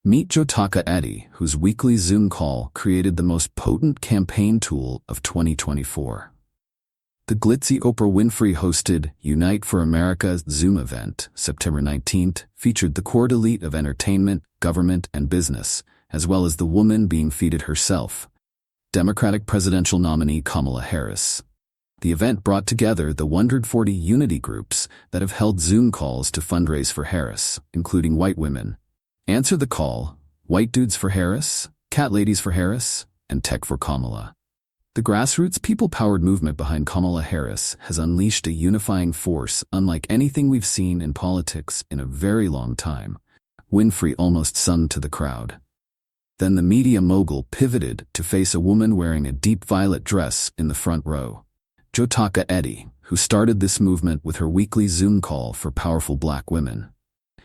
Meet Jotaka Eaddy, whose weekly Zoom call created the most potent campaign tool of 2024. The glitzy Oprah Winfrey hosted Unite for America's Zoom event, September 19th, featured the core elite of entertainment, government, and business, as well as the woman being feted herself, Democratic presidential nominee Kamala Harris. The event brought together the 140 unity groups that have held Zoom calls to fundraise for Harris, including white women. Answer the Call, White Dudes for Harris, Cat Ladies for Harris, and Tech for Kamala. The grassroots people-powered movement behind Kamala Harris has unleashed a unifying force unlike anything we've seen in politics in a very long time. Winfrey almost sung to the crowd. Then the media mogul pivoted to face a woman wearing a deep violet dress in the front row. Jotaka Eaddy, who started this movement with her weekly Zoom call for powerful black women.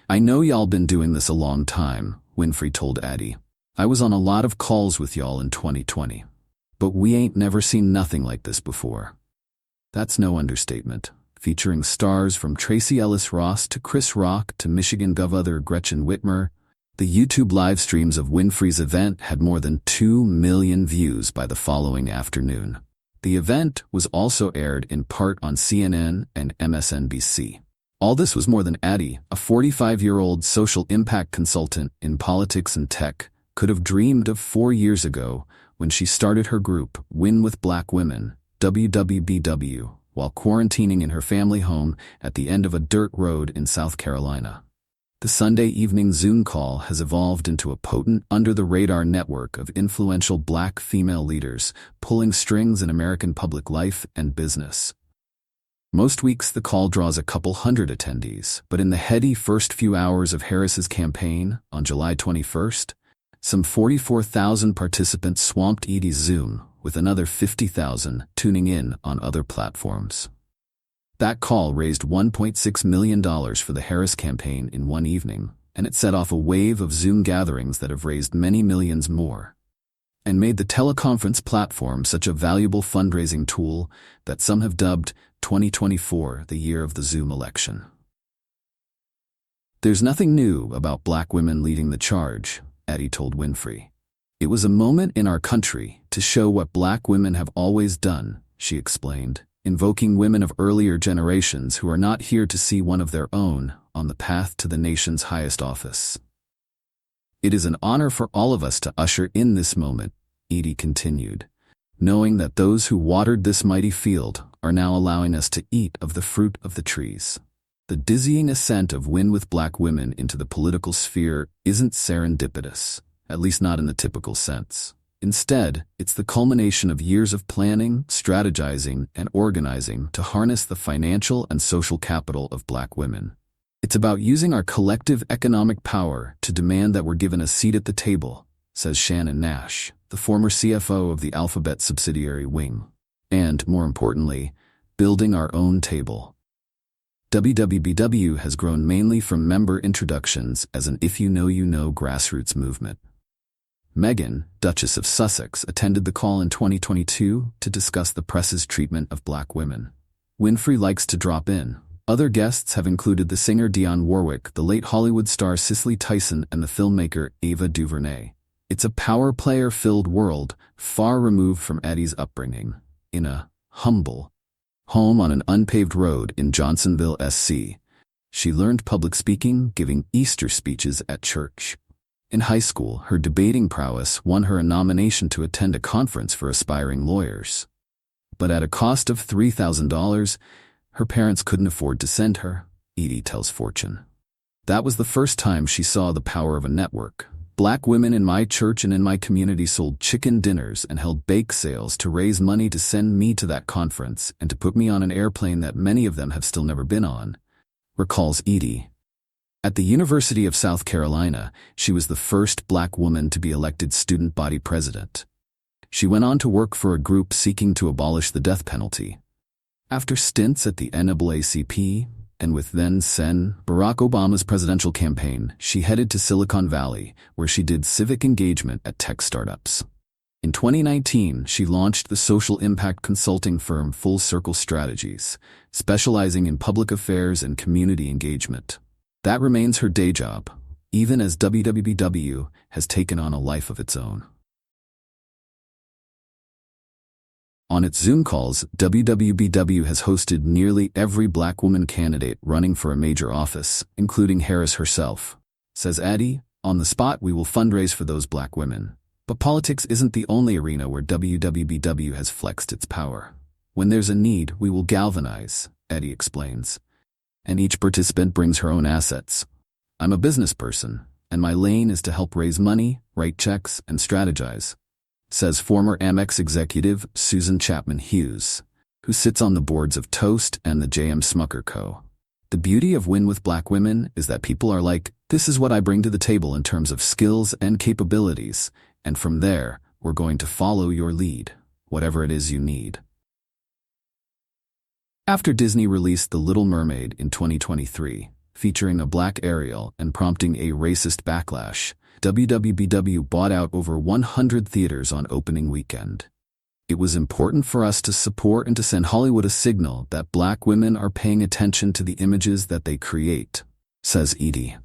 "I know y'all been doing this a long time," Winfrey told Eaddy. "I was on a lot of calls with y'all in 2020. But we ain't never seen nothing like this before." That's no understatement. Featuring stars from Tracee Ellis Ross to Chris Rock to Michigan Governor Gretchen Whitmer, the YouTube live streams of Winfrey's event had more than 2 million views by the following afternoon. The event was also aired in part on CNN and MSNBC. All this was more than Eaddy, a 45-year-old social impact consultant in politics and tech, could have dreamed of 4 years ago when she started her group, Win with Black Women, WWBW, while quarantining in her family home at the end of a dirt road in South Carolina. The Sunday evening Zoom call has evolved into a potent, under-the-radar network of influential black female leaders pulling strings in American public life and business. Most weeks the call draws a couple hundred attendees, but in the heady first few hours of Harris's campaign, on July 21st, some 44,000 participants swamped Eaddy's Zoom, with another 50,000 tuning in on other platforms. That call raised $1.6 million for the Harris campaign in one evening, and it set off a wave of Zoom gatherings that have raised many millions more, and made the teleconference platform such a valuable fundraising tool that some have dubbed 2024 the year of the Zoom election. "There's nothing new about black women leading the charge," Eaddy told Winfrey. "It was a moment in our country to show what black women have always done," she explained, invoking women of earlier generations who are not here to see one of their own on the path to the nation's highest office. "It is an honor for all of us to usher in this moment," Eaddy continued, "knowing that those who watered this mighty field are now allowing us to eat of the fruit of the trees." The dizzying ascent of Win with Black Women into the political sphere isn't serendipitous, at least not in the typical sense. Instead, it's the culmination of years of planning, strategizing, and organizing to harness the financial and social capital of black women. "It's about using our collective economic power to demand that we're given a seat at the table," says Shannon Nash, the former CFO of the Alphabet subsidiary Wing. "And, more importantly, building our own table." WWBW has grown mainly from member introductions as an if-you-know grassroots movement. Meghan, Duchess of Sussex, attended the call in 2022 to discuss the press's treatment of black women. Winfrey likes to drop in. Other guests have included the singer Dionne Warwick, the late Hollywood star Cicely Tyson, and the filmmaker Ava DuVernay. It's a power player-filled world, far removed from Eaddy's upbringing, in a humble home on an unpaved road in Johnsonville, SC. She learned public speaking, giving Easter speeches at church. In high school, her debating prowess won her a nomination to attend a conference for aspiring lawyers. But at a cost of $3,000, her parents couldn't afford to send her, Eaddy tells Fortune. "That was the first time she saw the power of a network. Black women in my church and in my community sold chicken dinners and held bake sales to raise money to send me to that conference and to put me on an airplane that many of them have still never been on," recalls Eaddy. At the University of South Carolina, she was the first black woman to be elected student body president. She went on to work for a group seeking to abolish the death penalty. After stints at the NAACP, and with then-Sen Barack Obama's presidential campaign, she headed to Silicon Valley, where she did civic engagement at tech startups. In 2019, she launched the social impact consulting firm Full Circle Strategies, specializing in public affairs and community engagement. That remains her day job, even as WWBW has taken on a life of its own. On its Zoom calls, WWBW has hosted nearly every black woman candidate running for a major office, including Harris herself. Says Eaddy, "On the spot we will fundraise for those black women. But politics isn't the only arena where WWBW has flexed its power. When there's a need, we will galvanize," Eaddy explains. "And each participant brings her own assets. I'm a business person, and my lane is to help raise money, write checks, and strategize," says former Amex executive Susan Chapman Hughes, who sits on the boards of Toast and the J.M. Smucker Co. "The beauty of Win with Black Women is that people are like, this is what I bring to the table in terms of skills and capabilities, and from there, we're going to follow your lead, whatever it is you need." After Disney released The Little Mermaid in 2023, featuring a black Ariel and prompting a racist backlash, WWBW bought out over 100 theaters on opening weekend. "It was important for us to support and to send Hollywood a signal that black women are paying attention to the images that they create," says Eaddy.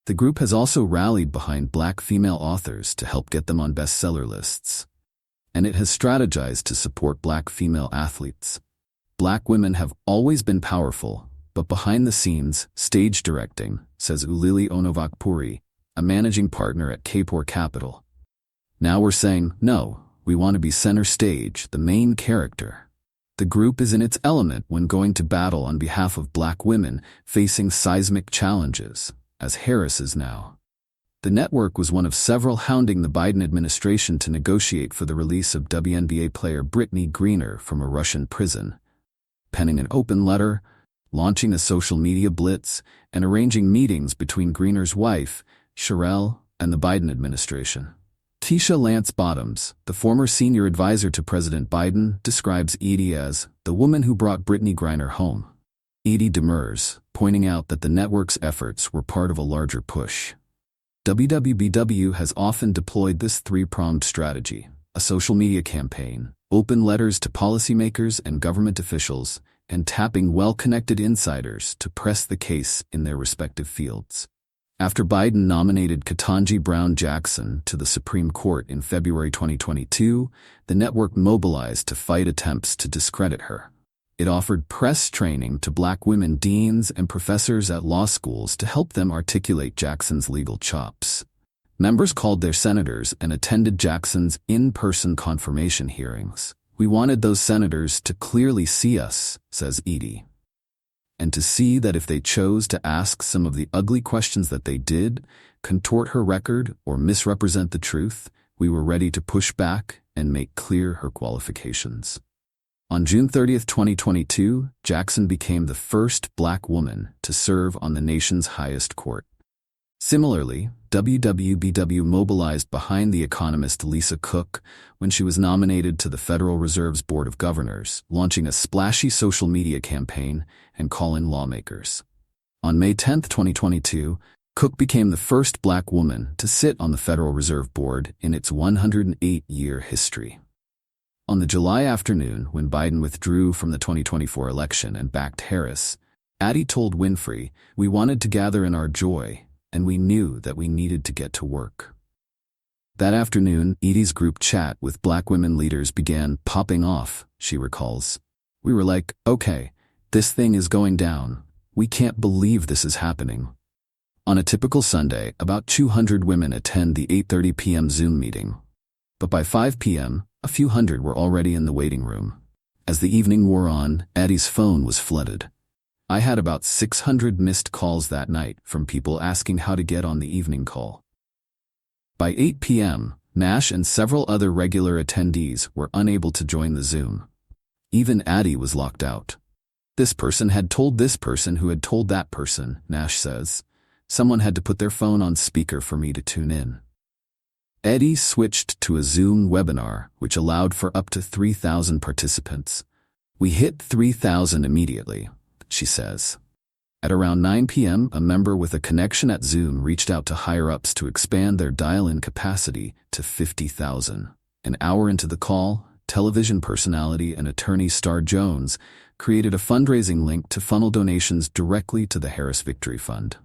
The group has also rallied behind black female authors to help get them on bestseller lists. And it has strategized to support black female athletes. "Black women have always been powerful, but behind the scenes, stage directing," says Ulili Onovakpuri, a managing partner at Kapor Capital. "Now we're saying, no, we want to be center stage, the main character." The group is in its element when going to battle on behalf of black women facing seismic challenges, as Harris is now. The network was one of several hounding the Biden administration to negotiate for the release of WNBA player Brittany Griner from a Russian prison, penning an open letter, launching a social media blitz, and arranging meetings between Griner's wife, Sherelle, and the Biden administration. Tisha Lance Bottoms, the former senior advisor to President Biden, describes Eaddy as the woman who brought Brittany Griner home. Eaddy demurs, pointing out that the network's efforts were part of a larger push. WWBW has often deployed this three-pronged strategy: a social media campaign, open letters to policymakers and government officials, and tapping well-connected insiders to press the case in their respective fields. After Biden nominated Ketanji Brown Jackson to the Supreme Court in February 2022, the network mobilized to fight attempts to discredit her. It offered press training to black women deans and professors at law schools to help them articulate Jackson's legal chops. Members called their senators and attended Jackson's in-person confirmation hearings. "We wanted those senators to clearly see us," says Eaddy, "and to see that if they chose to ask some of the ugly questions that they did, contort her record or misrepresent the truth, we were ready to push back and make clear her qualifications." On June 30, 2022, Jackson became the first black woman to serve on the nation's highest court. Similarly, WWBW mobilized behind the economist Lisa Cook when she was nominated to the Federal Reserve's Board of Governors, launching a splashy social media campaign and call-in lawmakers. On May 10, 2022, Cook became the first black woman to sit on the Federal Reserve Board in its 108-year history. On the July afternoon, when Biden withdrew from the 2024 election and backed Harris, Eaddy told Winfrey, "We wanted to gather in our joy, and we knew that we needed to get to work." That afternoon, Eaddy's group chat with black women leaders began popping off, she recalls. "We were like, okay, this thing is going down. We can't believe this is happening." On a typical Sunday, about 200 women attend the 8:30 p.m. Zoom meeting. But by 5 p.m., a few hundred were already in the waiting room. As the evening wore on, Eaddy's phone was flooded. "I had about 600 missed calls that night from people asking how to get on the evening call." By 8 p.m., Nash and several other regular attendees were unable to join the Zoom. Even Eaddy was locked out. "This person had told this person who had told that person," Nash says. "Someone had to put their phone on speaker for me to tune in." Eaddy switched to a Zoom webinar, which allowed for up to 3,000 participants. "We hit 3,000 immediately," she says. At around 9 p.m., a member with a connection at Zoom reached out to higher-ups to expand their dial-in capacity to 50,000. An hour into the call, television personality and attorney Star Jones created a fundraising link to funnel donations directly to the Harris Victory Fund.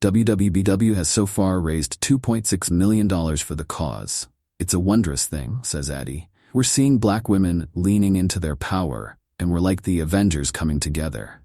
WWBW has so far raised $2.6 million for the cause. It's a wondrous thing, says Eaddy. We're seeing black women leaning into their power, and we're like the Avengers coming together.